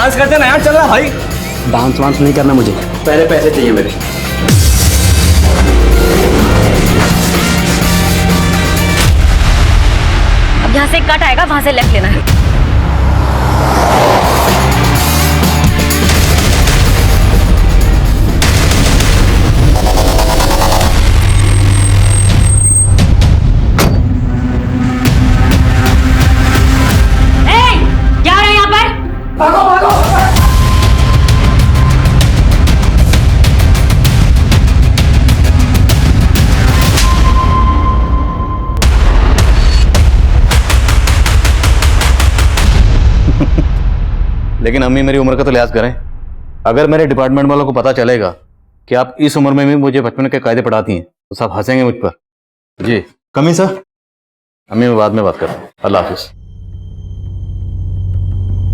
Dance करते ना यार, चल रहा भाई। डांस वांस नहीं करना मुझे, पहले पैसे चाहिए मेरे। अब यहाँ से कट आएगा, वहां से लेफ्ट लेना है। क्या रहे यहाँ पर? भागो भागो। लेकिन अम्मी मेरी उम्र का तो लिहाज करें। अगर मेरे डिपार्टमेंट वालों को पता चलेगा कि आप इस उम्र में भी मुझे बचपन के कायदे पढ़ाती हैं तो सब हंसेंगे मुझ पर। जी कमी सर। अम्मी मैं बाद में बात करता हूँ, अल्लाह हाफिज।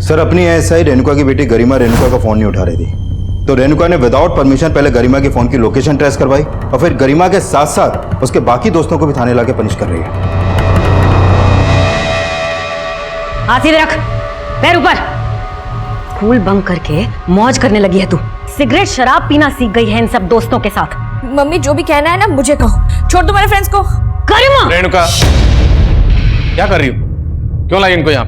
सर अपनी एएसआई रेणुका की बेटी गरिमा रेणुका का फोन नहीं उठा रही थी, तो रेणुका ने विदाउट परमिशन पहले गरिमा के फोन की लोकेशन ट्रेस करवाई और फिर गरिमा के साथ साथ उसके बाकी दोस्तों को भी थाने लाके पनिश कर रही है। हाथ सीधे रख, पैर ऊपर। स्कूल बंक करके मौज करने लगी है तू। सिगरेट शराब पीना सीख गई है इन सब दोस्तों के साथ। मम्मी जो भी कहना है ना मुझे कहो, छोड़ दो मेरे फ्रेंड्स को। गरिमा! रेणुका क्या कर रही हो? क्यों लाई इनको यहाँ?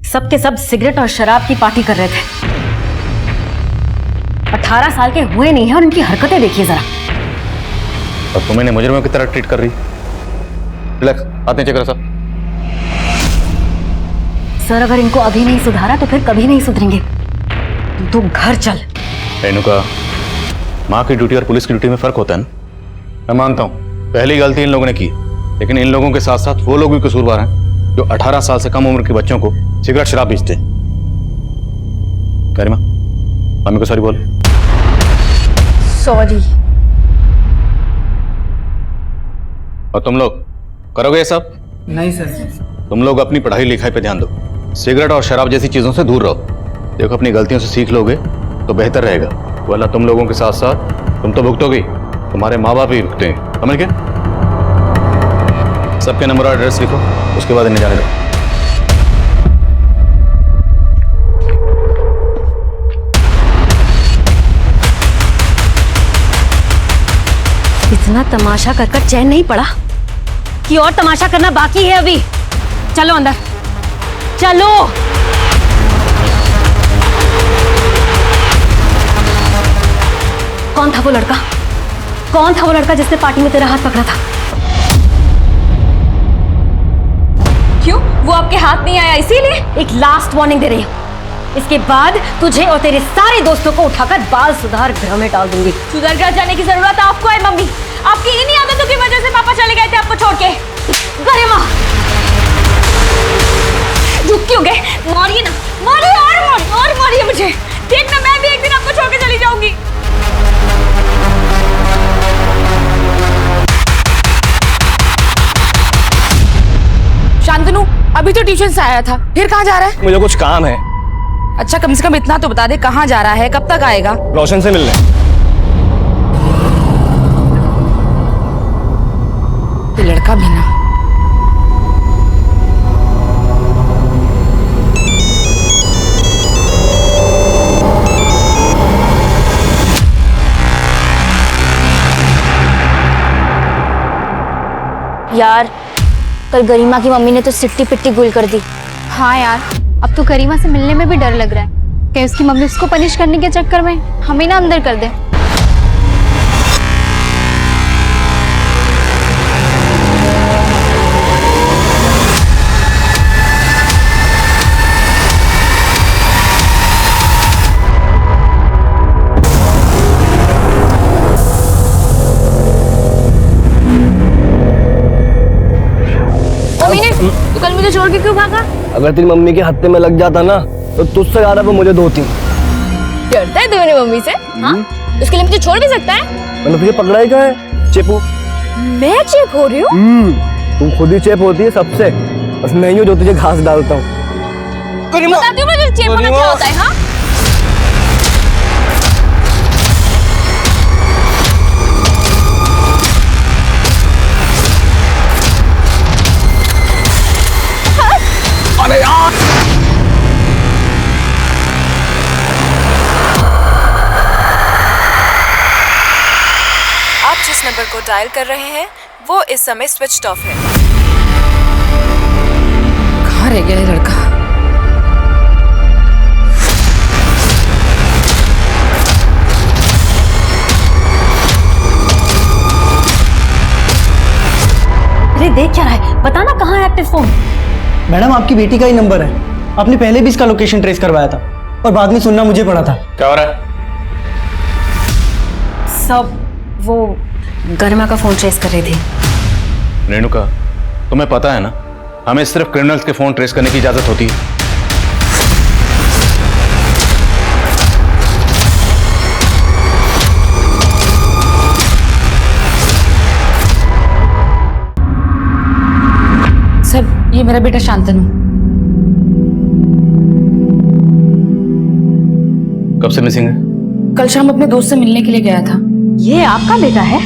सब के सब सिगरेट और शराब की पार्टी कर रहे थे। 18 साल के हुए नहीं है और इनकी हरकतें देखिए जरा। और तुम इन्हें मुजरिमों की तरह ट्रीट कर रही। रिलैक्स, हाथ नीचे करो सर। सर अगर इनको अभी नहीं सुधारा तो फिर कभी नहीं सुधरेंगे। तू घर चल। रेणुका, माँ की ड्यूटी और पुलिस की ड्यूटी में फर्क होता है ना। मैं मानता हूँ पहली गलती इन लोगों ने की, लेकिन इन लोगों के साथ साथ वो लोग भी कसूरवार हैं जो 18 साल से कम उम्र के बच्चों को सिगरेट शराब बेचते हैं। गरिमा, मम्मी को सॉरी बोल। सॉरी। और तुम लोग करोगे ये सब? नहीं सर। तुम लोग अपनी पढ़ाई लिखाई पे ध्यान दो, सिगरेट और शराब जैसी चीजों से दूर रहो। देखो अपनी गलतियों से सीख लोगे तो बेहतर रहेगा, वरना तुम लोगों के साथ साथ तुम तो भुगतोगे, तुम्हारे माँ बाप भी भुगते हैं। समझ गए? सबके नंबर और एड्रेस लिखो, उसके बाद इन्हें जाने दो। इतना तमाशा कर कर चैन नहीं पड़ा कि और तमाशा करना बाकी है अभी। चलो अंदर चलो। कौन था वो लड़का? कौन था वो लड़का जिसने पार्टी में तेरा हाथ पकड़ा था? क्यों, वो आपके हाथ नहीं आया इसीलिए? एक लास्ट वार्निंग दे रही हूँ, इसके बाद तुझे और तेरे सारे दोस्तों को उठाकर बाल सुधार गृह में डाल दूंगी। सुधर कर जाने की जरूरत आपको है मम्मी। आपकी इन्हीं आदतों की वजह से पापा चले गए थे आपको छोड़ के। गरिमा रुक क्यों गए? मारिए ना, मारिए और मारिए मुझे। देखना मैं भी एक दिन आपको छोड़ के चली जाऊंगी। शांतनु अभी तो ट्यूशन से आया था, फिर कहाँ जा रहा है? मुझे कुछ काम है। अच्छा कम से कम इतना तो बता दे कहाँ जा रहा है, कब तक आएगा? रोशन से मिलने। ये लड़का भी ना। यार कल गरिमा की मम्मी ने तो सिट्टी पिट्टी गुल कर दी। हाँ यार, अब तो गरिमा से मिलने में भी डर लग रहा है कि उसकी मम्मी उसको पनिश करने के चक्कर में हमें ना अंदर कर दे। तो कल मुझे छोड़ के क्यों भागा? अगर तेरी मम्मी के हत्थे में लग जाता ना तो तुझसे ज्यादा वो मुझे धोती। डरता है तू मेरी मम्मी से? हाँ? उसके लिए मुझे छोड़ भी सकता है? मैंने तुझे पकड़ा ही कहा है चेपू। मैं चेप हो रही हूँ? तू खुद ही चेप होती है सबसे, बस मैं ही हूँ जो तुझे घास डालता हूँ। बताती हूँ मुझे चेप होना क्या होता है। हाँ अरे यार नंबर को डायल कर रहे हैं वो इस समय स्विच्ड ऑफ है। कहाँ रह गया ये लड़का? अरे देख क्या रहा है, बताना कहाँ है एक्टिव फोन। मैडम आपकी बेटी का ही नंबर है, आपने पहले भी इसका लोकेशन ट्रेस करवाया था और बाद में सुनना मुझे पड़ा था। क्या हो रहा है? सब वो गरिमा का फोन ट्रेस कर रही थी। रेणुका, तुम्हें पता है ना, हमें सिर्फ क्रिमिनल्स के फोन ट्रेस करने की इजाजत होती है। सर, ये मेरा बेटा शांतनु। कब से मिसिंग है? कल शाम अपने दोस्त से मिलने के लिए गया था। ये आपका बेटा है?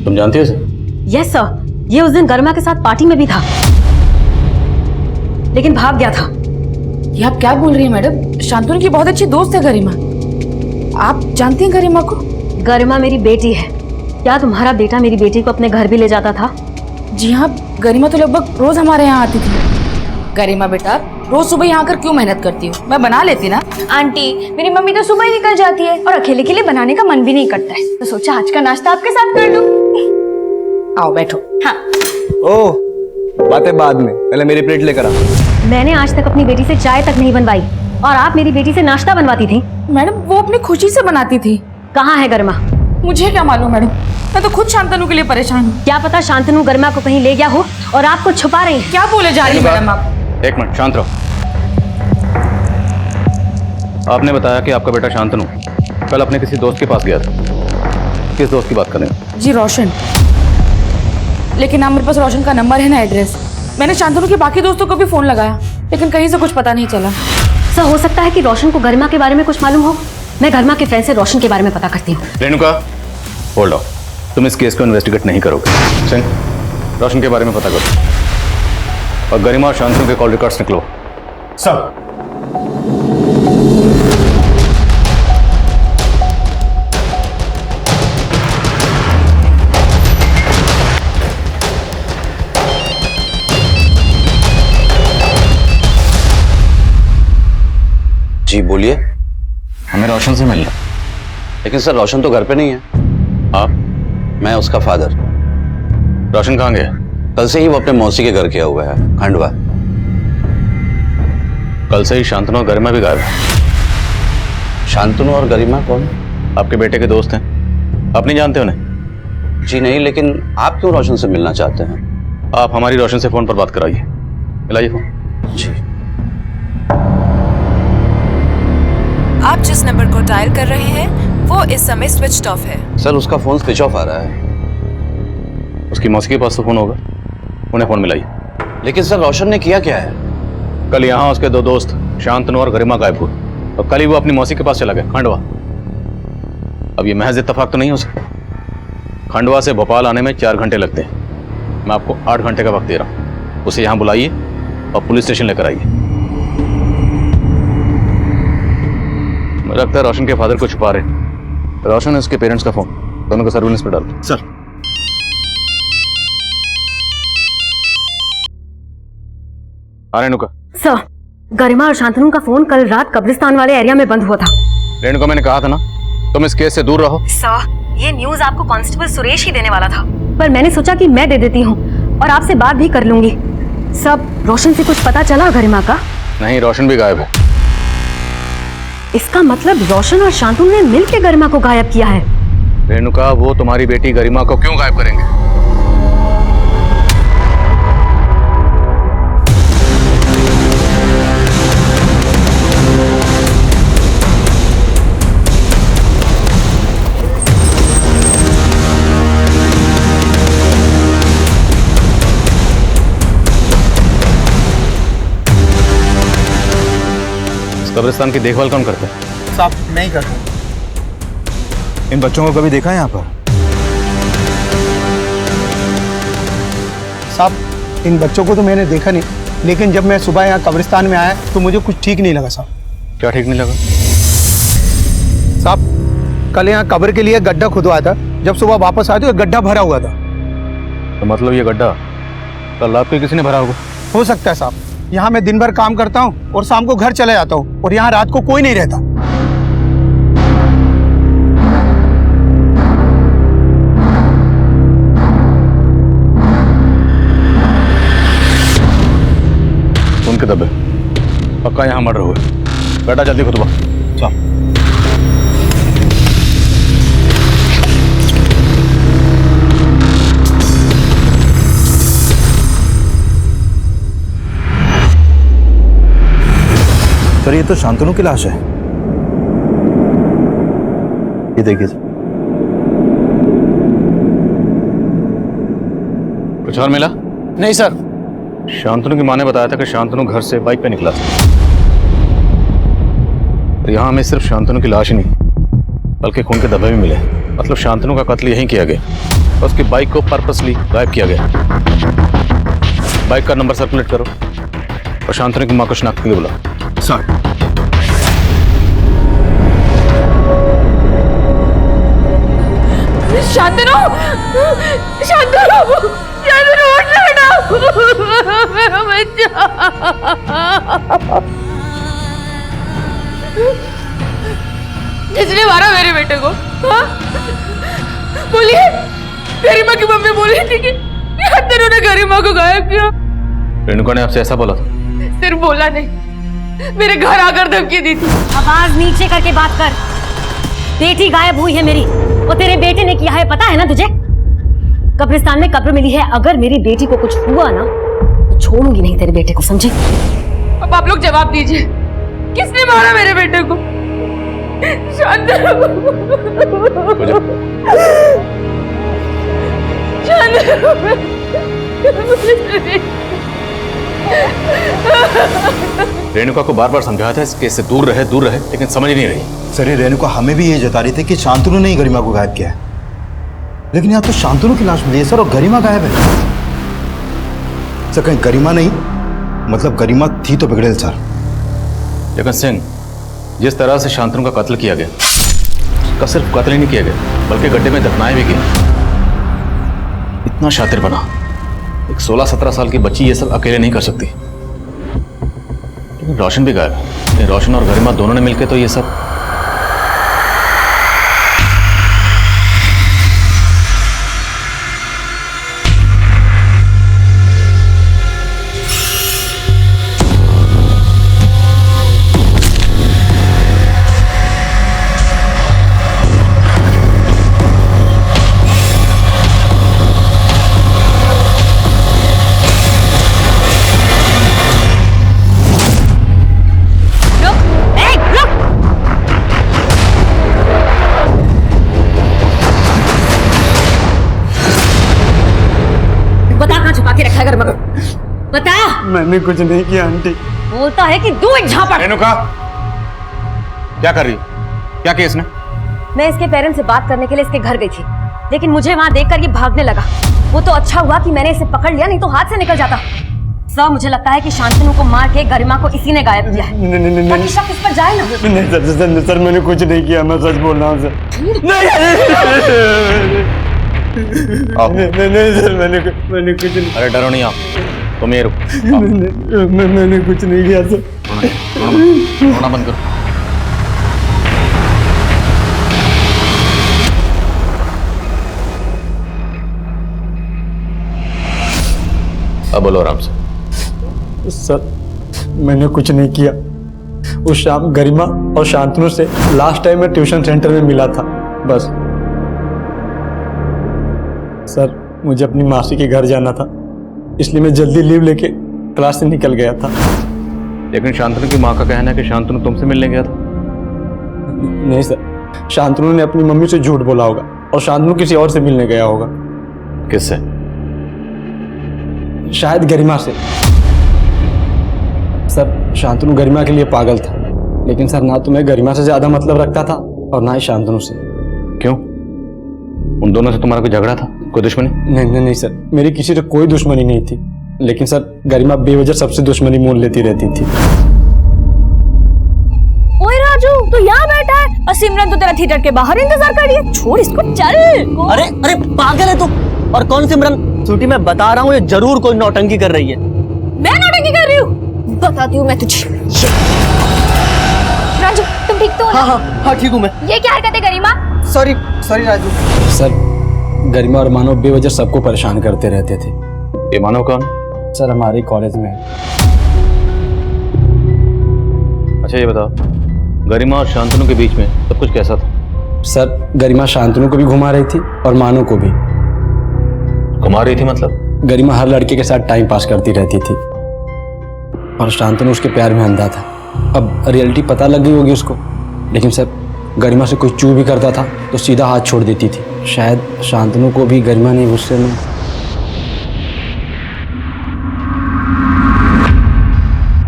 तुम जानती हो इसे? यस सर, ये उस दिन गरिमा के साथ पार्टी में भी था, लेकिन भाग गया था। ये आप क्या बोल रही हैं मैडम? शांतनु की बहुत अच्छी दोस्त है गरिमा। आप जानती हैं गरिमा को? गरिमा मेरी बेटी है। क्या तुम्हारा बेटा मेरी बेटी को अपने घर भी ले जाता था? जी हाँ, गरिमा तो लगभग रोज हमारे यहाँ आती थी। गरिमा बेटा, रोज सुबह यहाँ आकर क्यों मेहनत करती हो? मैं बना लेती ना। आंटी, मेरी मम्मी तो सुबह ही निकल जाती है और अकेले के लिए बनाने का मन भी नहीं करता है, तो सोचा आज का नाश्ता आपके साथ कर लूं। आओ बैठो। हाँ। ओह, बातें बाद में, पहले मेरी प्लेट लेकर आ। मैंने आज तक अपनी बेटी से चाय तक नहीं बनवाई और आप मेरी बेटी से नाश्ता बनवाती थी। मैडम, वो अपनी खुशी से बनाती थी। कहाँ है गरिमा? मुझे क्या मालूम मैडम, मैं तो खुद शांतनु के लिए परेशान हूँ। क्या पता शांतनु गरिमा को कहीं ले गया हो और आपको छुपा रही है। क्या बोले जा रही है मैडम आप? एक मिनट, शांत रहो। आपने बताया कि आपका बेटा शांतनु कल अपने किसी दोस्त के पास गया था। किस दोस्त की बात कर रहे हैं? जी रोशन। लेकिन ना मेरे पास रोशन का नंबर है ना एड्रेस। मैंने शांतनु के बाकी दोस्तों को भी फोन लगाया, लेकिन कहीं से कुछ पता नहीं चला। सर, हो सकता है कि रोशन को गरिमा के बारे में कुछ मालूम हो। मैं गरिमा के फ्रेंड से रोशन के बारे में पता करती हूँ। Renuka, hold on. तुम इस केस को इन्वेस्टिगेट नहीं करोगे। सिंह, रोशन के बारे में पता करो और गरिमा और शांतनु के कॉल रिकॉर्ड्स निकलो। सब जी बोलिए। हमें रोशन से मिलना। लेकिन सर, रोशन तो घर पे नहीं है। आप? मैं उसका फादर। रोशन कहाँ गया? कल से ही वो अपने मौसी के घर गया हुआ है, खंडवा। कल से ही शांतनु और गरिमा भी गायब है। शांतनु और गरिमा कौन? आपके बेटे के दोस्त हैं, आप नहीं जानते उन्हें? जी नहीं, लेकिन आप क्यों रोशन से मिलना चाहते हैं? आप हमारी रोशन से फोन पर बात कराइए। मिलाइए फोन। जी। आप जिस नंबर को डायल कर रहे हैं वो इस समय स्विच्ड ऑफ है। सर, उसका फोन स्विच ऑफ आ रहा है। उसकी मौसी के पास तो फोन होगा, उन्हें फोन मिलाइए। लेकिन सर, रोशन ने किया क्या है? कल यहाँ उसके दो दोस्त शांतनु और गरिमा गायब हुए और कल ही वो अपनी मौसी के पास चला गया, खंडवा। अब ये महज इत्तेफाक तो नहीं हो सकता। खंडवा से भोपाल आने में 4 घंटे लगते हैं। मैं आपको 8 घंटे का वक्त दे रहा हूँ। उसे यहाँ बुलाइए और पुलिस स्टेशन लेकर आइए। मुझे लगता है रोशन के फादर को छुपा रहे। रोशन है उसके पेरेंट्स का फोन, दोनों को सर्विलेंस पर डालो। सर। रेणुका। सर, गरिमा और शांतनु का फोन कल रात कब्रिस्तान वाले एरिया में बंद हुआ था। रेणुका, मैंने कहा था ना, तुम इस केस से दूर रहो। सर, ये न्यूज आपको कांस्टेबल सुरेश ही देने वाला था, पर मैंने सोचा कि मैं दे देती हूँ और आपसे बात भी कर लूंगी। सब रोशन से कुछ पता चला गरिमा का? नहीं, रोशन भी गायब है। इसका मतलब रोशन और शांतनु ने मिलकर गरिमा को गायब किया है। रेणुका, वो तुम्हारी बेटी गरिमा को क्यों गायब करेंगे? कब्रिस्तान की देखभाल कौन करता है? साहब, मैं ही करता हूँ। इन बच्चों को कभी देखा है यहाँ पर? साहब, इन बच्चों को तो मैंने देखा नहीं, लेकिन जब मैं सुबह यहाँ कब्रिस्तान में आया तो मुझे कुछ ठीक नहीं लगा साहब। क्या ठीक नहीं लगा? साहब, कल यहाँ कब्र के लिए गड्ढा खुदवाया था जब सुबह वापस आए तो गड्ढा भरा हुआ था। तो मतलब ये गड्ढा कल रात को किसी ने भरा होगा? हो सकता है साहब। यहाँ मैं दिन भर काम करता हूँ और शाम को घर चला जाता हूँ और यहाँ रात को कोई नहीं रहता। उनके दबे पक्का यहाँ मर्डर हुआ। बेटा जल्दी खुतबा चल। सर ये तो शांतनु की लाश है। ये देखिए सर। कुछ और मिला? नहीं सर। शांतनु की माँ ने बताया था कि शांतनु घर से बाइक पे निकला था। तो यहाँ हमें सिर्फ शांतनु की लाश ही नहीं बल्कि खून के धब्बे भी मिले। मतलब शांतनु का कत्ल यहीं किया गया और उसकी बाइक को पर्पसली गायब किया गया। बाइक का नंबर सर्कुलेट करो और शांतनु की माँ को शनाख्त के लिए बुलाओ। सर शांतनु, शांतनु, शांतनु उठ ना बेटा, मेरा बच्चा। किसने मारा मेरे बेटे को? हाँ? बोलिए। गरिमा की मम्मी बोली थी कि शांतनु ने गरिमा को गायब किया। रेणुका ने आपसे ऐसा बोला था? सिर्फ बोला नहीं, मेरे घर आकर धमकी दी थी। आवाज नीचे करके बात कर। बेटी गायब हुई है मेरी, वो तेरे बेटे ने किया है, पता है ना तुझे? कब्रिस्तान में कब्र मिली है। अगर मेरी बेटी को कुछ हुआ ना तो छोड़ूंगी नहीं तेरे बेटे को, समझे? अब आप लोग जवाब दीजिए, किसने मारा मेरे बेटे को? शांतनु, रेणुका को बार बार समझाया था इस केस से दूर रहे, लेकिन समझ नहीं रही। सर ये रेणुका हमें भी ये जता रही थी कि शांतनु ने ही गरिमा को गायब किया है, लेकिन यहाँ तो शांतनु की लाश मिली है सर और गरिमा गायब है। सर कहीं गरिमा नहीं, मतलब गरिमा थी तो बिगड़ेल सर। लेकिन सिंह, जिस तरह से शांतनु का कत्ल किया गया, उसका सिर्फ कत्ल ही नहीं किया गया बल्कि गड्ढे में दफनाया भी गया। इतना शातिर बना, एक 16-17 साल की बच्ची ये सब अकेले नहीं कर सकती। लेकिन रोशन भी गायब है। रोशन और गरिमा दोनों ने मिलकर तो ये सब। बता। मैंने कुछ नहीं किया आंटी। बोलता है कि तू एक झापड़। रेणुका क्या कर रही? क्या किया इसने? मैं इसके पेरेंट्स से बात करने के लिए इसके घर गई थी, लेकिन मुझे वहां देखकर ये भागने लगा। वो तो अच्छा हुआ कि मैंने इसे पकड़ लिया, नहीं तो हाथ से निकल जाता। सर मुझे लगता है कि शांतनु को मार के गरिमा को इसी ने गायब किया है। ताकि शक इस पर जाए ना। नहीं सर मैंने कुछ नहीं किया, मैं सच बोल रहा हूँ सर। नहीं सर मैंने कुछ नहीं। अरे डरो नहीं आप, तुम ये रुको। मैंने कुछ नहीं किया सर। रोना बंद करो। अब बोलो आराम से। सर मैंने कुछ नहीं किया। उस शाम गरिमा और शांतनु से लास्ट टाइम मैं ट्यूशन सेंटर में मिला था, बस। सर मुझे अपनी मासी के घर जाना था, इसलिए मैं जल्दी लीव लेके क्लास से निकल गया था। लेकिन शांतनु की माँ का कहना है कि शांतनु तुमसे मिलने गया था। नहीं सर, शांतनु ने अपनी मम्मी से झूठ बोला होगा और शांतनु किसी और से मिलने गया होगा। किससे? शायद गरिमा से। सर शांतनु गरिमा के लिए पागल था, लेकिन सर ना तो मैं गरिमा से ज्यादा मतलब रखता था और ना ही शांतनु से। क्यों? उन दोनों से तुम्हारा कोई झगड़ा था, कोई दुश्मनी? नहीं सर, मेरी किसी से कोई दुश्मनी नहीं थी, लेकिन सर गरिमा बेवजह सबसे दुश्मनी मोल लेती रहती थी। ओए राजू, तू यहाँ बैठा है? और सिमरन तो तेरा थिएटर के बाहर इंतजार कर रही है। छोड़ इसको, चल। अरे अरे पागल है तू। और कौन सिमरन? छोटी मैं बता रहा हूँ, ये जरूर कोई नौटंकी कर रही है। मैं नौटंकी कर रही हूँ? बताती हूँ मैं तुझे। राजू तुम ठीक तो हो ना? हाँ ठीक हूँ मैं। ये क्या हरकत है Garima? Sorry sorry Raju. Sir, Garima और मानव बेवजह सबको परेशान करते रहते थे। ये मानव कौन? सर, हमारे कॉलेज में। अच्छा ये बताओ, गरिमा और शांतनु के बीच में सब कुछ कैसा था? सर, गरिमा शांतनु को भी घुमा रही थी और मानव को भी। घुमा रही थी मतलब? गरिमा हर लड़के के साथ टाइम पास करती रहती थी और शांतनु उसके प्यार में अंधा था। अब रियलिटी पता लग गई होगी उसको, लेकिन सर गरिमा से कोई चू भी करता था तो सीधा हाथ छोड़ देती थी। शायद शांतनु को भी गरिमा ने गुस्से में।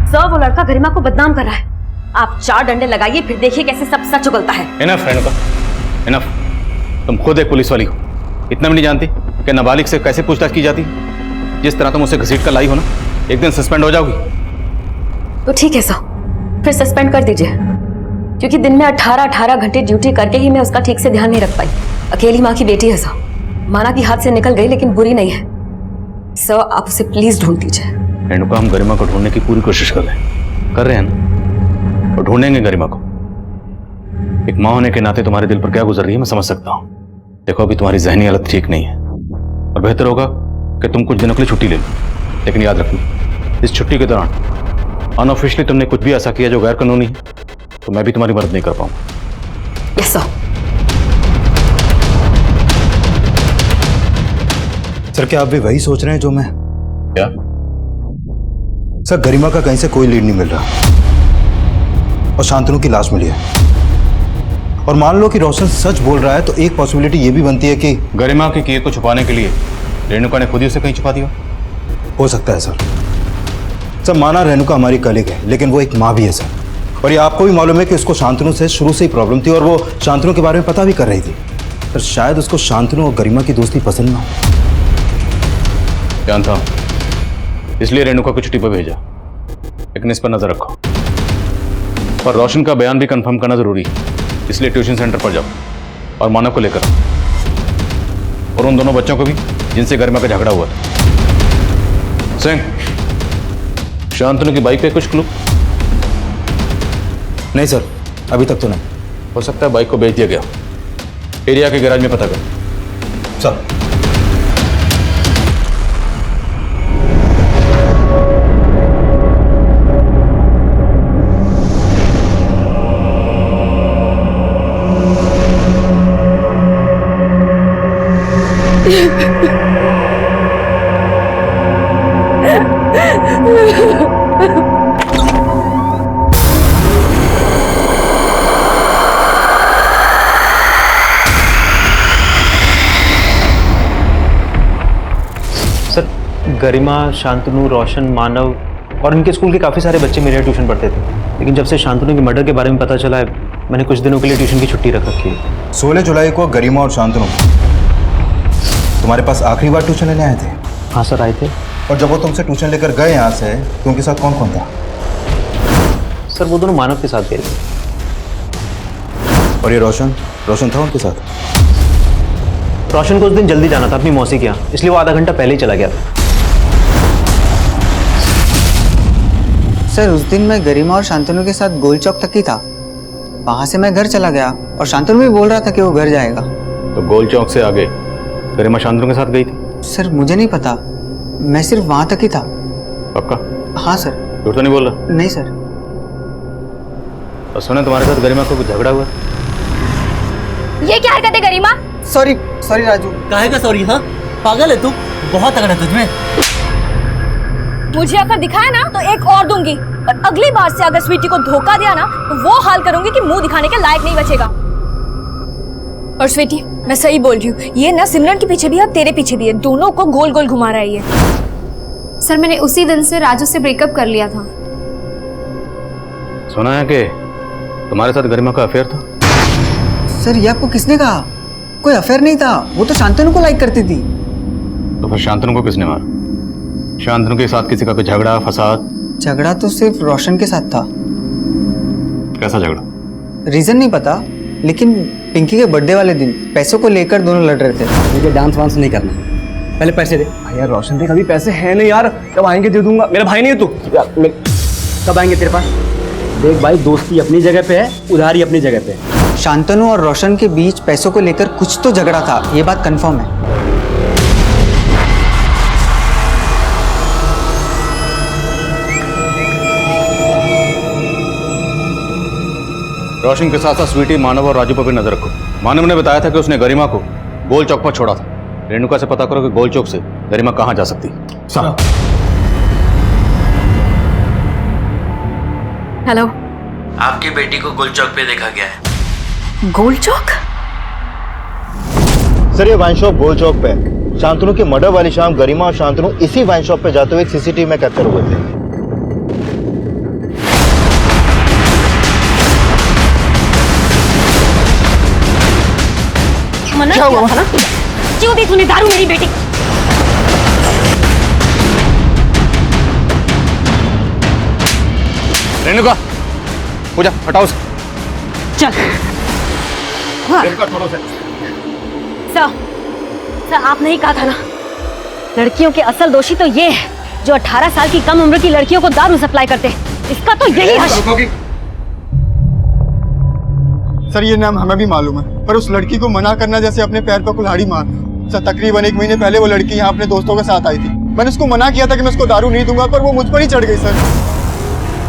सर, वो लड़का गरिमा को बदनाम कर रहा है। आप 4 डंडे लगाइए, फिर देखिए कैसे सब सच उगलता है। Enough Renuka, enough. तुम खुद एक पुलिस वाली हो, इतना भी नहीं जानती कि नाबालिग से कैसे पूछताछ की जाती है? जिस तरह तुम उसे घसीट कर लाई हो ना, एक दिन सस्पेंड हो जाओगी। तो ठीक है सर, फिर सस्पेंड कर दीजिए, क्योंकि दिन में 18 घंटे ड्यूटी करके ही मैं उसका ठीक से ध्यान नहीं रख पाई। अकेली माँ की बेटी है सर, माना कि हाथ से निकल गई लेकिन बुरी नहीं है। सर, आप उसे प्लीज ढूंढ दीजिए। रेणुका, हम गरिमा को ढूंढने की पूरी कोशिश कर रहे हैं ना, और ढूंढेंगे गरिमा को। एक माँ होने के नाते तुम्हारे दिल पर क्या गुजर रही है मैं समझ सकता हूँ। देखो, अभी तुम्हारी जहनी हालत ठीक नहीं है और बेहतर होगा कि तुम कुछ दिनों के लिए छुट्टी ले लो। लेकिन याद रखना, इस छुट्टी के दौरान अनऑफिशियली तुमने कुछ भी ऐसा किया जो गैर कानूनी है तो मैं भी तुम्हारी मदद नहीं कर पाऊंगा। Yes sir. सर, क्या आप भी वही सोच रहे हैं जो मैं? क्या? सर, गरिमा का कहीं से कोई लीड नहीं मिल रहा और शांतनु की लाश मिली है। और मान लो कि रोशन सच बोल रहा है तो एक पॉसिबिलिटी ये भी बनती है कि गरिमा के किए को छुपाने के लिए रेणुका ने खुद ही उसे कहीं छुपा दिया। हो सकता है सर। सर, माना रेणुका हमारी कलीग है, लेकिन वो एक माँ भी है सर। और ये आपको भी मालूम है कि उसको शांतनु से शुरू से ही प्रॉब्लम थी और वो शांतनु के बारे में पता भी कर रही थी। पर शायद उसको शांतनु और गरिमा की दोस्ती पसंद ना हो। जानता हूं, इसलिए रेणुका को छुट्टी पर भेजा, लेकिन इस पर नजर रखो। और रोशन का बयान भी कंफर्म करना जरूरी है, इसलिए ट्यूशन सेंटर पर जाओ और मानव को लेकर आओ और उन दोनों बच्चों को भी जिनसे गरिमा का झगड़ा हुआ था। सिंह, शांतनु की बाइक पे कुछ क्लू? नहीं सर, अभी तक तो नहीं। हो सकता है बाइक को बेच दिया गया। एरिया के गैराज में पता करो। सर, सर, गरिमा, शांतनु, रोशन, मानव और इनके स्कूल के काफ़ी सारे बच्चे मेरे यहाँ ट्यूशन पढ़ते थे, लेकिन जब से शांतनु के मर्डर के बारे में पता चला है मैंने कुछ दिनों के लिए ट्यूशन की छुट्टी रख रखी है। 16 जुलाई को गरिमा और शांतनु तुम्हारे पास आखिरी बार ट्यूशन लेने आए थे? हाँ सर, आए थे। और जब वो तुमसे ट्यूशन लेकर गए यहाँ से तो उनके साथ कौन कौन था? सर, वो दोनों मानव के साथ गए थे। और ये रोशन था उनके साथ? रोशन को उस दिन जल्दी जाना था अपनी मौसी के यहाँ, इसलिए वो आधा घंटा पहले ही चला गया था। सर, उस दिन मैं गरिमा और शांतनु के साथ गोल चौक तक ही था। वहां से मैं घर चला गया और शांतनु भी बोल रहा था कि वो घर जाएगा। तो गोल चौक से आगे गरिमा शांतनु के साथ गई थी? सर, मुझे नहीं पता, मैं सिर्फ वहां तक ही था। पक्का? हाँ सर। झूठ तो नहीं बोल रहा? नहीं सर। और सुना तुम्हारे साथ गरिमा को कुछ झगड़ा हुआ? ये क्या हरकत है गरिमा? Sorry sorry Raju. काहे का सॉरी? हाँ, पागल है तू, बहुत तगड़ा है तुझमें। मुझे अगर दिखाया ना तो एक और दूंगी, और अगली बार से अगर स्वीटी को धोखा दिया ना तो वो हाल करूंगी कि मुंह दिखाने के लायक नहीं बचेगा। और स्वीटी, मैं सही बोल रही हूँ, ये ना सिमरन के पीछे भी है और तेरे पीछे भी है, दोनों को गोल गोल घुमा रहा है ये। सर, मैंने उसी दिन से राजू से ब्रेकअप कर लिया था। सुना है कि तुम्हारे साथ गरिमा का अफेयर था? सर, ये आपको किसने कहा? कोई अफेयर नहीं था, वो तो शांतनु को लाइक करती थी। तो फिर शांतनु को किसने मारा? शांतनु के साथ किसी का कोई झगड़ा फसाद? झगड़ा तो सिर्फ रोशन के साथ था। कैसा झगड़ा? रीजन नहीं पता, लेकिन पिंकी के बर्थडे वाले दिन पैसों को लेकर दोनों लड़ रहे थे। मुझे डांस वांस नहीं करना, पहले पैसे दे। यार रोशन देख अभी पैसे हैं नहीं यार, कब आएंगे दे दूंगा। मेरा भाई नहीं है तू यार, कब आएंगे तेरे पास? देख भाई, दोस्ती अपनी जगह पे है, उधारी अपनी जगह पे है। शांतनु और रोशन के बीच पैसों को लेकर कुछ तो झगड़ा था, ये बात कंफर्म है। रोशन के साथ साथ स्वीटी, मानव और राजू पर भी नजर रखो। मानव ने बताया था कि उसने गरिमा को गोल चौक पर छोड़ा था। रेणुका से पता करो कि गोल चौक से गरिमा कहाँ जा सकती है। साहब हेलो, आपकी बेटी को गोल चौक पे देखा गया है। गोल चौक? सर ये वाइन शॉप गोल चौक पे है। शांतनु के मर्डर वाली शाम गरिमा और शांतनु इसी वाइन शॉप पे जाते हुए एक सीसीटीवी में कैप्चर हुए थे। मना किया था ना, क्यों दी तूने दारू मेरी बेटी? रेणुका, पूजा हटाओ उसे। चल। रेणुका छोड़ो उसे। सर आपने ही कहा था ना, लड़कियों के असल दोषी तो ये है जो 18 साल की कम उम्र की लड़कियों को दारू सप्लाई करते हैं। इसका तो यही हश। सर ये नाम हमें भी मालूम है, पर उस लड़की को मना करना जैसे अपने पैर पर कुल्हाड़ी मारना। सर तकरीबन 1 महीने पहले वो लड़की यहाँ अपने दोस्तों के साथ आई थी। मैंने उसको मना किया था कि मैं उसको दारू नहीं दूंगा, पर वो मुझ पर ही चढ़ गई। सर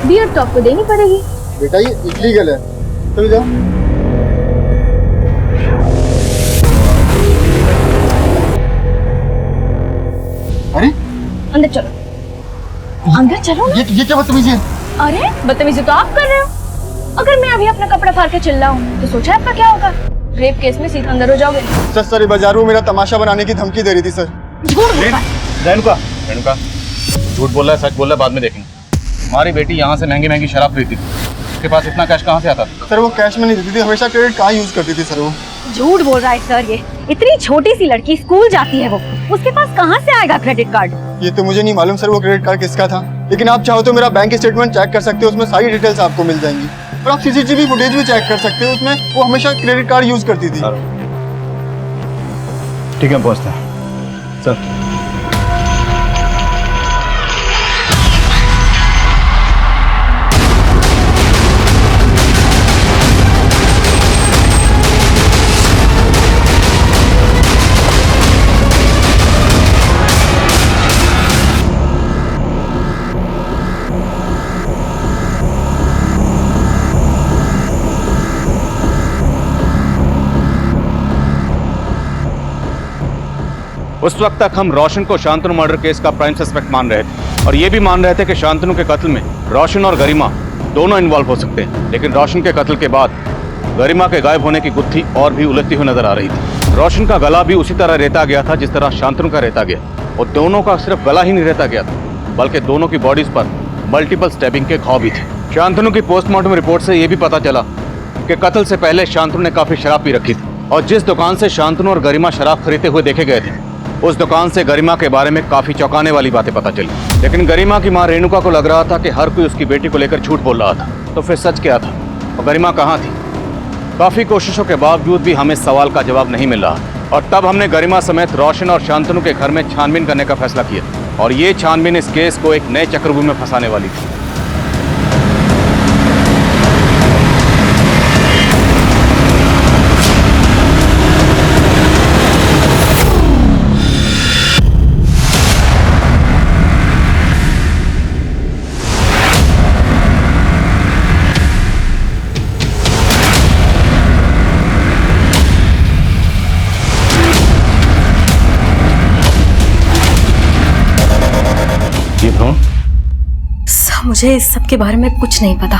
बियर तो आपको देनी पड़ेगी। बेटा ये इलीगल है, चलो जाओ। अरे अंदर चलो, अंदर चलो ना। ये क्या बदतमीजी है? अरे बदतमीजी तो आप कर रहे हो। अगर मैं अभी अपना कपड़ा फाड़ के चिल्लाऊं तो सोचा आपका क्या होगा? रेप केस में सीधा अंदर हो जाओगे। सर ये बाजार में मेरा तमाशा बनाने की धमकी दे रही थी। सर रेणुका, रेणुका झूठ बोल रहा है, सच बोल रहा है, बाद में देखेंगे। हमारी बेटी यहाँ से महंगी महंगी शराब खरीदती थी, उसके पास इतना कैश कहाँ से आता था? सर वो कैश में नहीं देती थी, हमेशा क्रेडिट कार्ड यूज करती थी। सर वो झूठ बोल रहा है सर। ये इतनी छोटी सी लड़की स्कूल जाती है, वो उसके पास कहाँ से आएगा क्रेडिट कार्ड? ये तो मुझे नहीं मालूम सर वो क्रेडिट कार्ड किसका था, लेकिन आप चाहो तो मेरा बैंक स्टेटमेंट चेक कर सकते हो, उसमें सारी डिटेल्स आपको मिल जाएंगी। और आप सीसीटीवी फुटेज भी चेक कर सकते हो, उसमें वो हमेशा क्रेडिट कार्ड यूज करती थी। ठीक है पहुंचते हैं सर। उस वक्त तक हम रोशन को शांतनु मर्डर केस का प्राइम सस्पेक्ट मान रहे थे और ये भी मान रहे थे कि शांतनु के कत्ल में रोशन और गरिमा दोनों इन्वॉल्व हो सकते हैं। लेकिन रोशन के कत्ल के बाद गरिमा के गायब होने की गुत्थी और भी उलझती हुई नजर आ रही थी। रोशन का गला भी उसी तरह रेता गया था जिस तरह शांतनु का रेता गया, और दोनों का सिर्फ गला ही नहीं रेता गया था, बल्कि दोनों की बॉडीज पर मल्टीपल स्टैबिंग के घाव भी थे। शांतनु की पोस्टमार्टम रिपोर्ट से यह भी पता चला कि कत्ल से पहले शांतनु ने काफी शराब पी रखी थी, और जिस दुकान से शांतनु और गरिमा शराब खरीदते हुए देखे गए थे उस दुकान से गरिमा के बारे में काफी चौंकाने वाली बातें पता चली। लेकिन गरिमा की मां रेणुका को लग रहा था कि हर कोई उसकी बेटी को लेकर झूठ बोल रहा था, तो फिर सच क्या था और गरिमा कहाँ थी? काफी कोशिशों के बावजूद भी हमें इस सवाल का जवाब नहीं मिल रहा, और तब हमने गरिमा समेत रोशन और शांतनु के घर में छानबीन करने का फैसला किया, और ये छानबीन इस केस को एक नए चक्रव्यूह में फंसाने वाली थी। मुझे इस सब के बारे में कुछ नहीं पता।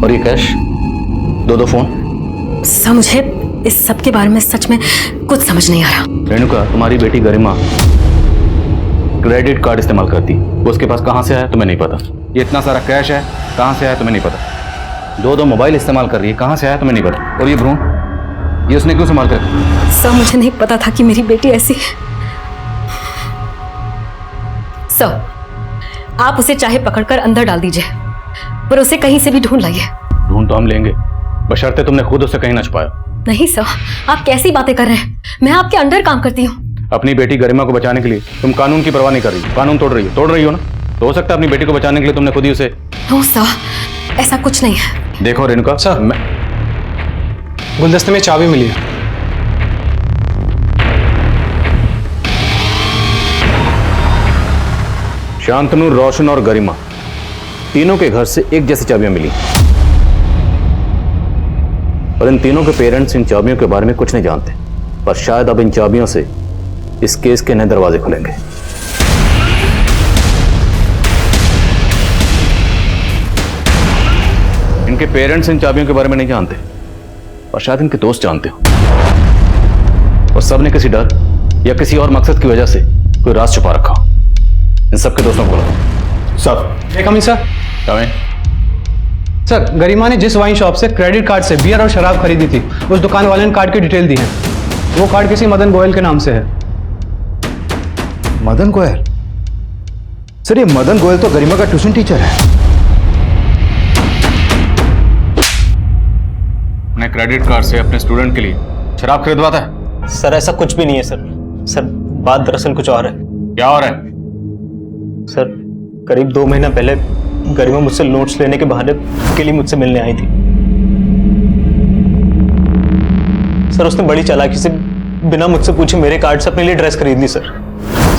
और ये कैश, दो फोन? सर मुझे इस सब के बारे में सच में कुछ समझ नहीं आ रहा। रेणुका, तुम्हारी बेटी गरिमा क्रेडिट कार्ड इस्तेमाल करती, वो उसके पास कहाँ से आया तुम्हें नहीं पता। ये इतना सारा कैश है, कहाँ से आया तुम्हें नहीं पता। दो मोबाइल इस्तेमाल कर रही है, कहाँ से आया तुम्हें नहीं पता। और ये भ्रूण, ये उसने क्यों संभाल कर? सर मुझे नहीं पता था कि मेरी बेटी ऐसी है। सर आप उसे चाहे पकड़कर अंदर डाल दीजिए, पर उसे कहीं से भी ढूंढ लाइए। ढूंढ तो हम लेंगे, बशर्ते तुमने खुद उससे कहीं ना छुपाया। नहीं सर, आप कैसी बातें कर रहे हैं? मैं आपके अंडर काम करती हूँ। अपनी बेटी गरिमा को बचाने के लिए तुम कानून की परवाह नहीं कर रही, कानून तोड़ रही हो ना। तो हो सकता है अपनी बेटी को बचाने के लिए तुमने खुद ही उसे। नो सर, ऐसा कुछ नहीं है। देखो रेणुका सर, गुलदस्ते में चाबी मिली है। शांतनु, रोशन और गरिमा तीनों के घर से एक जैसी चाबियां मिली और इन तीनों के पेरेंट्स इन चाबियों के बारे में कुछ नहीं जानते, पर शायद अब इन चाबियों से इस केस के नए दरवाजे खुलेंगे। इनके पेरेंट्स इन चाबियों के बारे में नहीं जानते, पर शायद इनके दोस्त जानते हो, और सब ने किसी डर या किसी और मकसद की वजह से कोई राज छुपा रखा। इन सबके दोस्तों को बुलाओ। Sir, coming sir. Coming. Sir, Garima ने जिस वाइन शॉप से क्रेडिट कार्ड से बियर और शराब खरीदी थी, उस दुकान वाले ने कार्ड की डिटेल दी है। वो कार्ड किसी मदन गोयल के नाम से है। मदन गोयल? सर, ये मदन गोयल तो गरिमा का ट्यूशन टीचर है। अपने क्रेडिट कार्ड से अपने स्टूडेंट के लिए शराब खरीदवाता है? सर ऐसा कुछ भी नहीं है सर। सर बात दरअसल कुछ और है। क्या और है? सर करीब 2 महीना पहले गरिमा मुझसे नोट्स लेने के बहाने के लिए मुझसे मिलने आई थी। सर उसने बड़ी चालाकी से बिना मुझसे पूछे मेरे कार्ड से अपने लिए ड्रेस खरीद ली सर।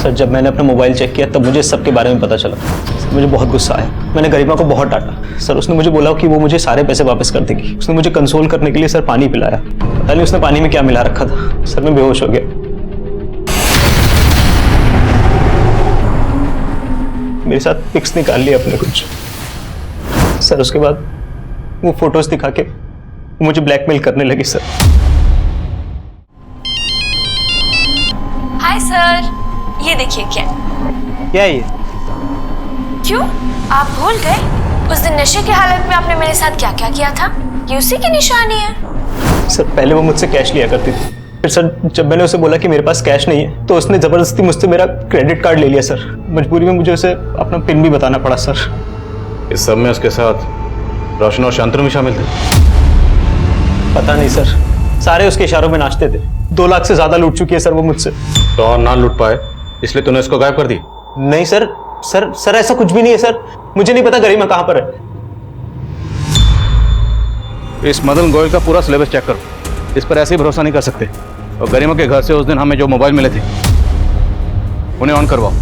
सर जब मैंने अपना मोबाइल चेक किया तब मुझे सबके बारे में पता चला। सर मुझे बहुत गुस्सा आया। मैंने गरिमा को बहुत डांटा। सर उसने मुझे बोला कि वो मुझे सारे पैसे वापस कर देगी। उसने मुझे कंसोल करने के लिए सर पानी पिलाया। पता नहीं उसने पानी में क्या मिला रखा था। सर मैं बेहोश हो गया। मेरे साथ पिक्स निकाल लिया अपने कुछ। सर उसके बाद वो फोटोज दिखा के मुझे ब्लैकमेल करने लगी सर। हाय सर, ये देखिए क्या है ये? क्यों आप भूल गए उस दिन नशे की हालत में आपने मेरे साथ क्या क्या किया था? ये उसी की निशानी है। सर पहले वो मुझसे कैश लिया करती थी, फिर सर जब मैंने उसे बोला कि मेरे पास कैश नहीं है तो उसने जबरदस्ती मुझसे मेरा क्रेडिट कार्ड ले लिया सर। मजबूरी में मुझे उसे अपना पिन भी बताना पड़ा सर। इस सब में उसके साथ रोशन और शांतनु भी शामिल थे? पता नहीं सर, सारे उसके इशारों में नाचते थे। 2 लाख से ज्यादा लूट चुकी है सर वो मुझसे। तो और ना लूट पाए इसलिए तूने उसको गायब कर दी? नहीं सर, सर ऐसा कुछ भी नहीं है सर। मुझे नहीं पता गरिमा कहां पर है। इस मदन गोयल का पूरा सिलेबस चेक करो, इस पर ऐसे ही भरोसा नहीं कर सकते। और गरिमा के घर से उस दिन हमें जो मोबाइल मिले थे उन्हें ऑन करवाओ।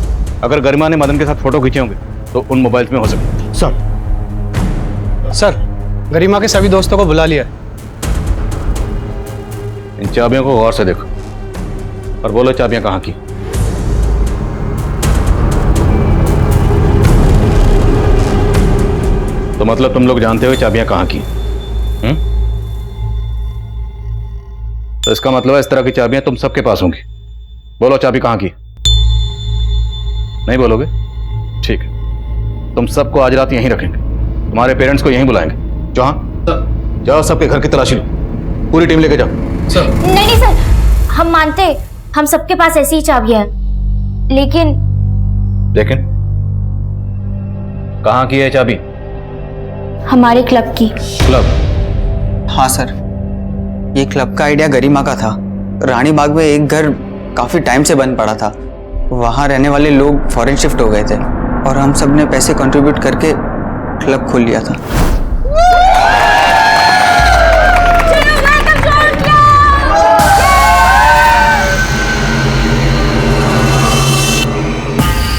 अगर गरिमा ने मदन के साथ फोटो खींचे होंगे तो उन मोबाइल में हो सकते। सर, गरिमा के सभी दोस्तों को बुला लिया। इन चाबियों को गौर से देखो और बोलो चाबियां कहाँ की। तो मतलब तुम लोग जानते हो चाबियां कहाँ की? तो इसका मतलब है इस तरह की चाबियां तुम सबके पास होंगी। बोलो चाबी कहाँ की? नहीं बोलोगे? ठीक है, तुम सबको आज रात यहीं रखेंगे। तुम्हारे पेरेंट्स को यहीं बुलाएंगे। जाओ सबके घर की तलाशी लो, पूरी टीम लेके जाओ। नहीं नहीं सर, हम मानते, हम सबके पास ऐसी ही चाबियां हैं, लेकिन कहाँ की है चाबी? हमारे क्लब की। क्लब? हाँ सर, ये क्लब का आइडिया गरिमा का था। रानी बाग में एक घर काफी टाइम से बंद पड़ा था, वहां रहने वाले लोग फॉरेन शिफ्ट हो गए थे और हम सब ने पैसे कंट्रीब्यूट करके क्लब खोल लिया था।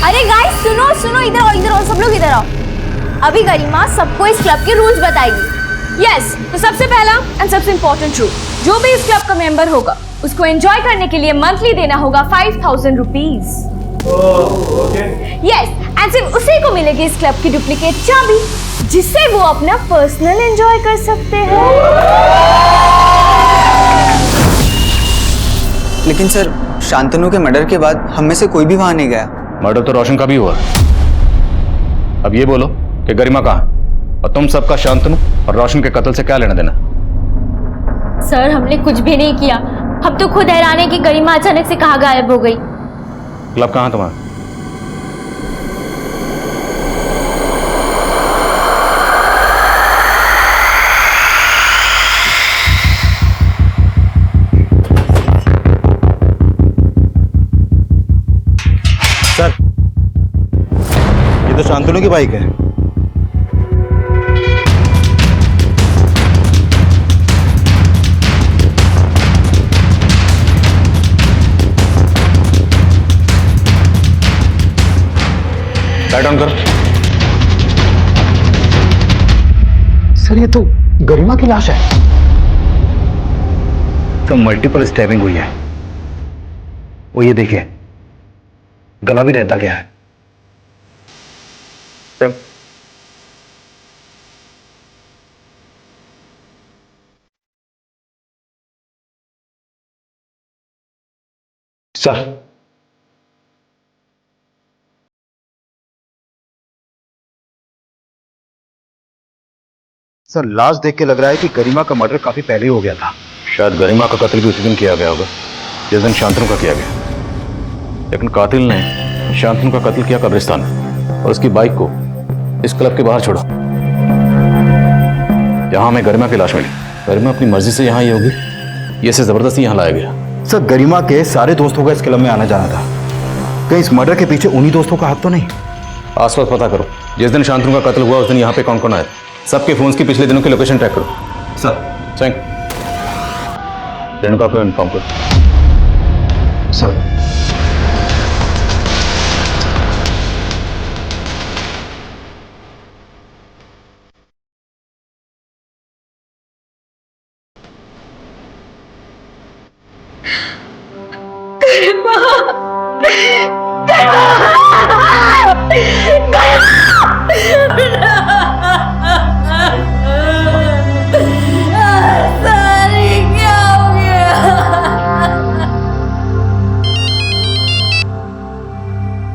अरे गाइस सुनो सुनो, इधर आओ सब लोग इधर आओ। अभी गरिमा सबको इस क्लब के रूल्स बताएगी। यस, तो सबसे पहला एंड सबसे इम्पोर्टेंट रूल, जो भी इस क्लब का मेंबर होगा उसको एंजॉय करने के लिए मंथली देना होगा 5000 रुपीज। यस, एंड सिर्फ उसी को मिलेगी इस क्लब की डुप्लीकेट चाबी, जिससे वो अपना पर्सनल एंजॉय कर सकते हैं। लेकिन सर, शांतनु के मर्डर के बाद हम में से कोई भी वहां नहीं गया। मर्डर तो रोशन का भी हुआ। अब ये बोलो कि गरिमा कहाँ है? और तुम सबका शांतनु और रोशन के कत्ल से क्या लेना देना? सर हमने कुछ भी नहीं किया, हम तो खुद हैरान है कि गरिमा अचानक से कहाँ गायब हो गई। क्लब कहाँ तुम्हारा? तो शांतनु की बाइक है। लाइट ऑन कर। सर ये तो गरिमा की लाश है। तो मल्टीपल स्टैबिंग हुई है। वो ये देखिए, गला भी रहता गया है। सर सर लाश देख के लग रहा है कि गरिमा का मर्डर काफी पहले ही हो गया था। शायद गरिमा का कत्ल भी उसी दिन किया गया होगा जिस दिन शांतनु का किया गया। लेकिन कातिल ने शांतनु का कत्ल किया कब्रिस्तान में और उसकी बाइक को इस क्लब के बाहर छोड़ा जहां हमें गरिमा की लाश मिली। गरिमा अपनी मर्जी से यहाँ ही होगी, ये इसे जबरदस्ती यहाँ लाया गया। सर गरिमा के सारे दोस्तों का इस क्लब में आना जाना था। कहीं इस मर्डर के पीछे उन्हीं दोस्तों का हाथ तो नहीं? आसपास पता करो। जिस दिन शांतनु का कत्ल हुआ उस दिन यहाँ पे कौन कौन आया, सबके फोन्स की पिछले दिनों की लोकेशन ट्रैक करो। सर सैंक रेणुका को इन्फॉर्म करो। सर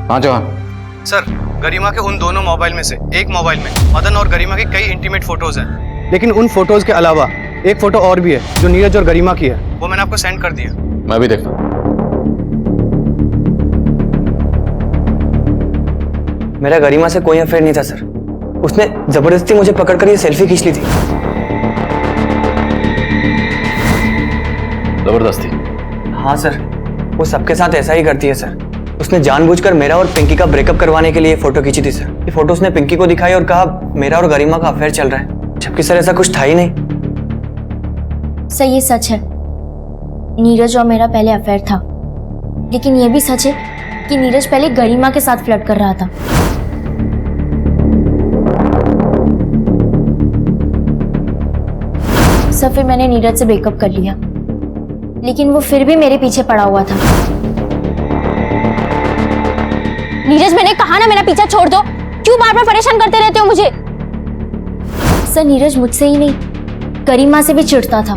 हाँ जवान। सर गरिमा के उन दोनों मोबाइल में से एक मोबाइल में मदन और गरिमा की कई इंटीमेट फोटोज हैं, लेकिन उन फोटोज के अलावा एक फोटो और भी है जो नीरज और गरिमा की है। वो मैंने आपको सेंड कर दिया। मैं भी देखता हूँ। मेरा गरिमा से कोई अफेयर नहीं था सर। उसने जबरदस्ती मुझे पकड़कर ये सेल्फी खींच ली थी। जबरदस्ती? हाँ सर, वो सबके साथ ऐसा ही करती है सर। उसने जानबूझकर मेरा और पिंकी का ब्रेकअप करवाने के लिए फोटो खींची थी सर। ये फोटो उसने पिंकी को दिखाई और कहा मेरा और गरिमा का अफेयर चल रहा है, जबकि सर ऐसा कुछ था ही नहीं। सर ये सच है, नीरज और मेरा पहले अफेयर था, लेकिन ये भी सच है कि नीरज पहले गरिमा के साथ फ्लर्ट कर रहा था। सर फिर मैंने नीरज से ब्रेकअप कर लिया, लेकिन वो फिर भी मेरे पीछे पड़ा हुआ था। नीरज मैंने कहा ना मेरा पीछा छोड़ दो, क्यों बार बार परेशान करते रहते हो मुझे? सर नीरज मुझसे ही नहीं गरिमा से भी चिढ़ता था।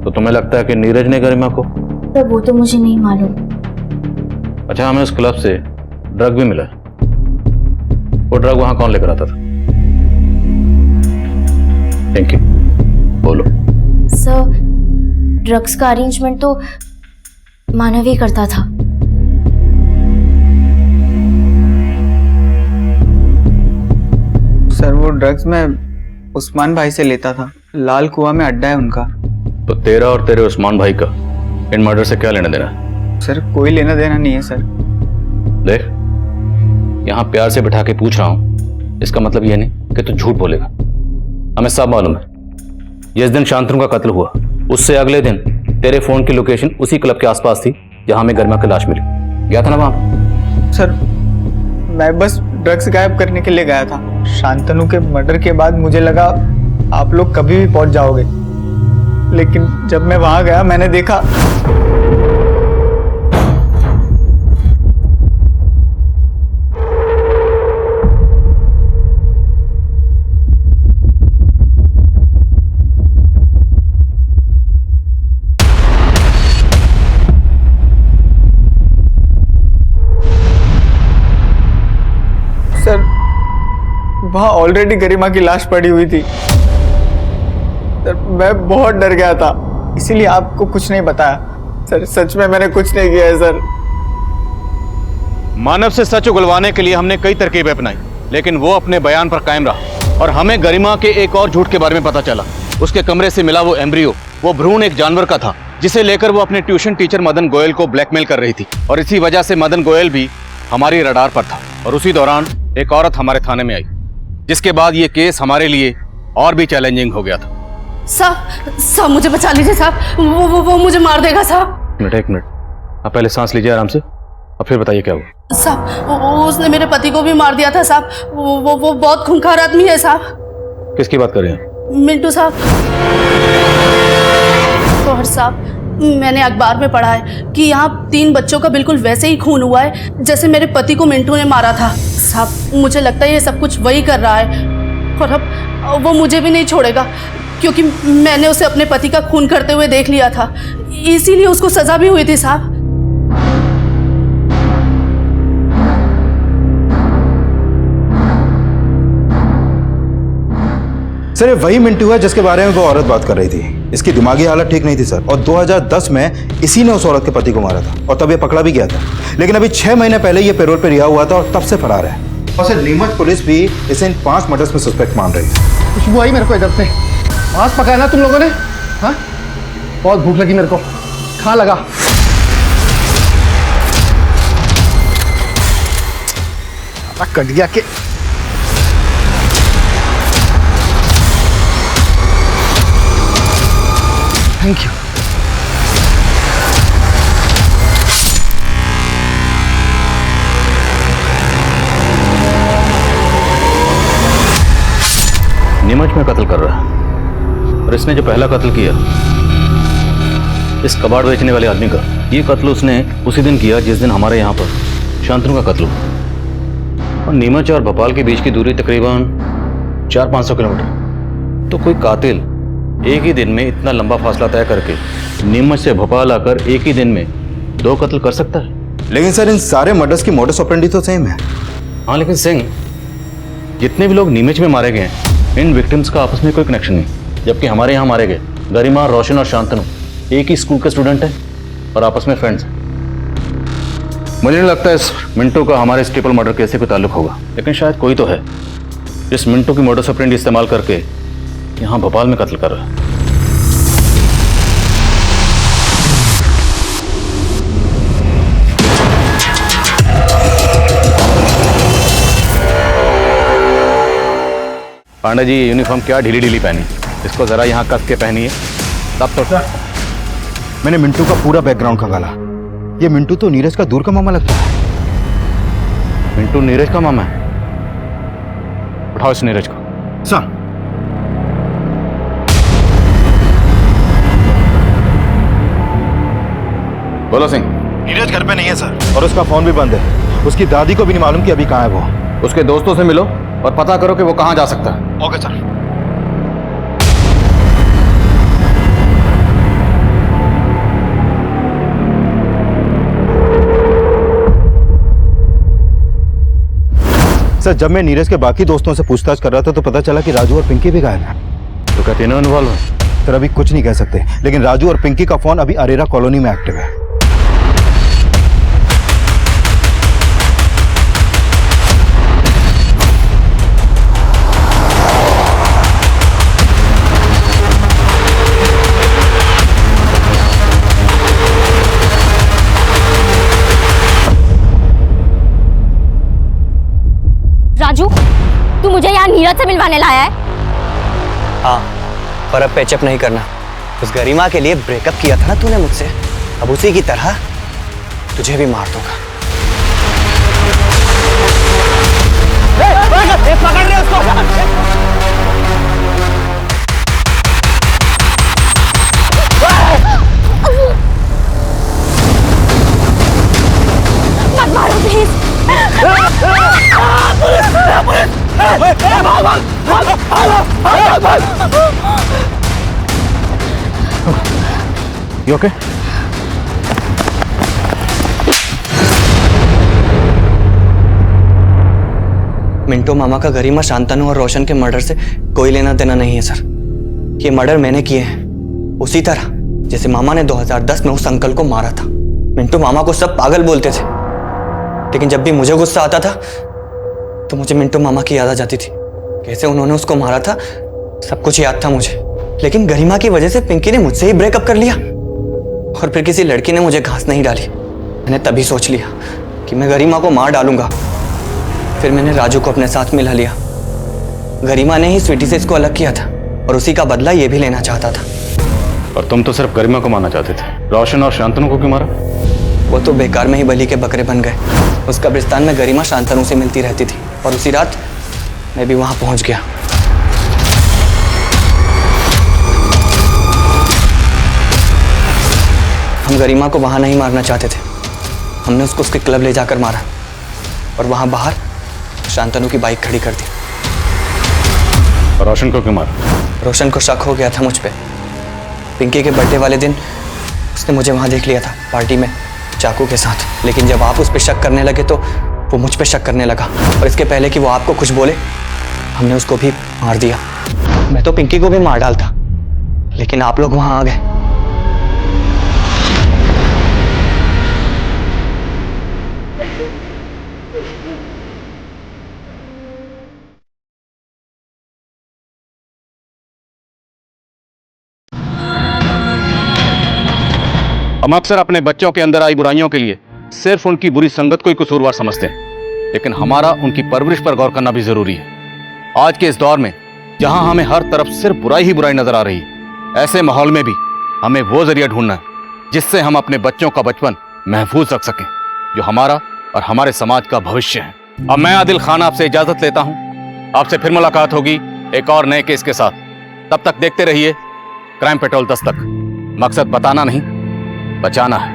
तो तुम्हें लगता है कि नीरज ने गरिमा को? तो वो तो मुझे नहीं मालूम। अच्छा, हमें उस क्लब से ड्रग भी मिला। वो ड्रग वहां कौन लेकर आता था? Thank you. बोलो। सर ड्रग्स का अरेंजमेंट तो मानव ही करता था। सर वो ड्रग्स मैं उस्मान भाई से लेता था। लाल कुआं में अड्डा है उनका। तो तेरा और तेरे उस्मान भाई का इन मर्डर से क्या लेना देना? सर कोई लेना देना नहीं है सर। देख, यहाँ प्यार से बिठा के पूछ रहा हूँ, इसका मतलब ये नहीं कि तू झूठ बोलेगा। हमें सब मालूम है जिस दिन शांतनु का कत्ल हुआ उससे अगले दिन तेरे फोन की लोकेशन उसी क्लब के आसपास थी जहां हमें गरिमा की लाश मिली। गया था ना वहां? सर मैं बस ड्रग्स गायब करने के लिए गया था। शांतनु के मर्डर के बाद मुझे लगा आप लोग कभी भी पहुंच जाओगे, लेकिन जब मैं वहां गया मैंने देखा सर वहां ऑलरेडी गरिमा की लाश पड़ी हुई थी। सर मैं बहुत डर गया था, इसीलिए आपको कुछ नहीं बताया। सर सच में मैंने कुछ नहीं किया है सर। मानव से सच उगलवाने के लिए हमने कई तरकीबें अपनाई, लेकिन वो अपने बयान पर कायम रहा और हमें गरिमा के एक और झूठ के बारे में पता चला। उसके कमरे से मिला वो एम्ब्रियो, वो भ्रूण एक जानवर का था जिसे लेकर वो अपने ट्यूशन टीचर मदन गोयल को ब्लैकमेल कर रही थी, और इसी वजह से मदन गोयल भी हमारी रडार पर था और उसी दौरान एक औरत हमारे थाने में आई, जिसके बाद ये केस हमारे लिए और भी चैलेंजिंग हो गया था। साहब मुझे बचा लीजिए साहब, वो मुझे मार देगा साहब। एक मिनट, आप पहले सांस लीजिए आराम से, अब फिर बताइए क्या हुआ। साहब उसने मेरे पति को भी मार दिया था साहब। वो बहुत खूंखार आदमी है साहब। किसकी बात कर रहे हैं? मिंटू साहब। और साहब मैंने अखबार में पढ़ा है कि यहाँ 3 बच्चों का बिल्कुल वैसे ही खून हुआ है जैसे मेरे पति को मिंटू ने मारा था। साहब मुझे लगता है ये सब कुछ वही कर रहा है और अब वो मुझे भी नहीं छोड़ेगा, क्योंकि मैंने उसे अपने पति का खून करते हुए देख लिया था, इसीलिए उसको सजा भी हुई थी साहब। सर ये वही मिंटू है जिसके बारे में वो औरत बात कर रही थी। इसकी दिमागी हालत ठीक नहीं थी सर, और 2010 में इसी ने उस औरत के पति को मारा था और तब ये पकड़ा भी गया था। लेकिन अभी 6 महीने पहले ये पैरोल पे रिहा हुआ था और तब से फरार है। और सर नीमच पुलिस भी इसे इन 5 मर्डर्स में सस्पेक्ट मान रही है। खुशबू आई मेरे को इधर से। मांस पकाया ना तुम लोगों ने? हाँ बहुत भूख लगी मेरे को, खा लगा। कट गया के थैंक यू। नीमच में कत्ल कर रहा है और इसने जो पहला कत्ल किया इस कबाड़ बेचने वाले आदमी का, ये कत्ल उसने उसी दिन किया जिस दिन हमारे यहाँ पर शांतनु का कत्ल हुआ। और नीमच और भोपाल के बीच की दूरी तकरीबन 400-500 किलोमीटर। तो कोई कातिल एक ही दिन में इतना लंबा फासला तय करके नीमच से भोपाल आकर एक ही दिन में 2 कत्ल कर सकता है? लेकिन सर इन सारे मर्डर्स की मोडस ऑपरेंडी तो सेम है। हाँ लेकिन सिंह, जितने भी लोग नीमच में मारे गए हैं इन विक्टिम्स का आपस में कोई कनेक्शन नहीं, जबकि हमारे यहाँ मारे गए गरिमा, रोशन और शांतनु एक ही स्कूल के स्टूडेंट हैं और आपस में फ्रेंड्स हैं। मुझे नहीं लगता इस मिंटू का हमारे इस ट्रिपल मर्डर केस से कोई ताल्लुक होगा, लेकिन शायद कोई तो है जिस मिंटू की मोडस ऑपरेंडी इस्तेमाल करके यहाँ भोपाल में कत्ल कर रहा है। पांडे जी, यूनिफॉर्म क्या ढीली ढीली पहनी, इसको जरा यहाँ कस के पहनिए तब तो। सर मैंने मिंटू का पूरा बैकग्राउंड खंगाला। ये मिंटू तो नीरज का दूर का मामा लगता है। मिंटू नीरज का मामा है? उठाओ इस नीरज को। सर बोलो सिंह। नीरज घर पे नहीं है सर, और उसका फोन भी बंद है। उसकी दादी को भी नहीं मालूम कि अभी कहाँ है वो। उसके दोस्तों से मिलो और पता करो कि वो कहाँ जा सकता है। Okay sir. सर जब मैं नीरज के बाकी दोस्तों से पूछताछ कर रहा था तो पता चला कि राजू और पिंकी भी गायब हैं। तो क्या तीनों इन्वॉल्व हैं? सर अभी कुछ नहीं कह सकते, लेकिन राजू और पिंकी का फोन अभी अरेरा कॉलोनी में एक्टिव है। राजू, तू मुझे यहाँ नीरज से मिलवाने लाया है? हाँ, पर अब पैचअप नहीं करना। उस गरिमा के लिए ब्रेकअप किया था ना तूने मुझसे, अब उसी की तरह तुझे भी मार दूंगा। पकड़ ले उसको। मत मारो प्लीज। You okay? मिंटो मामा का गरिमा, शांतनु और रोशन के मर्डर से कोई लेना देना नहीं है सर। ये मर्डर मैंने किए हैं उसी तरह जैसे मामा ने 2010 में उस अंकल को मारा था। मिंटो मामा को सब पागल बोलते थे, लेकिन जब भी मुझे गुस्सा आता था तो मुझे मिंटो मामा की याद आ जाती थी। कैसे उन्होंने उसको मारा था सब कुछ याद था मुझे। लेकिन गरिमा की वजह से पिंकी ने मुझसे ही ब्रेकअप कर लिया और फिर किसी लड़की ने मुझे घास नहीं डाली। मैंने तभी सोच लिया कि मैं गरिमा को मार डालूंगा। फिर मैंने राजू को अपने साथ मिला लिया। गरिमा ने ही स्वीटी से इसको अलग किया था और उसी का बदला ये भी लेना चाहता था। और तुम तो सिर्फ गरिमा को मारना चाहते थे, रोशन और शांतनु को क्यों मारा? वो तो बेकार में ही बलि के बकरे बन गए। उस कब्रिस्तान में गरिमा शांतनु से मिलती रहती थी और उसी रात मैं भी वहां पहुंच गया। हम गरिमा को वहां नहीं मारना चाहते थे। हमने उसको उसके क्लब ले जाकर मारा और वहां बाहर शांतनु की बाइक खड़ी कर दी। और रोशन को क्यों मारा? रोशन को शक हो गया था मुझ पे। पिंकी के बर्थडे वाले दिन उसने मुझे वहां देख लिया था पार्टी में चाकू के साथ। लेकिन जब आप उस पर शक करने लगे तो वो मुझ पे शक करने लगा और इसके पहले कि वो आपको कुछ बोले हमने उसको भी मार दिया। मैं तो पिंकी को भी मार डालता, लेकिन आप लोग वहां आ गए। हम अक्सर अपने बच्चों के अंदर आई बुराइयों के लिए सिर्फ उनकी बुरी संगत को ही कसूरवार समझते हैं, लेकिन हमारा उनकी परवरिश पर गौर करना भी जरूरी है। आज के इस दौर में जहां हमें हर तरफ सिर्फ बुराई ही बुराई नजर आ रही है, ऐसे माहौल में भी हमें वो जरिया ढूंढना है जिससे हम अपने बच्चों का बचपन महफूज रख सकें, जो हमारा और हमारे समाज का भविष्य है। अब मैं आदिल खान आपसे इजाजत लेता हूं। आपसे फिर मुलाकात होगी एक और नए केस के साथ। तब तक देखते रहिए क्राइम पेट्रोल 10 तक। मकसद बताना नहीं, बचाना है।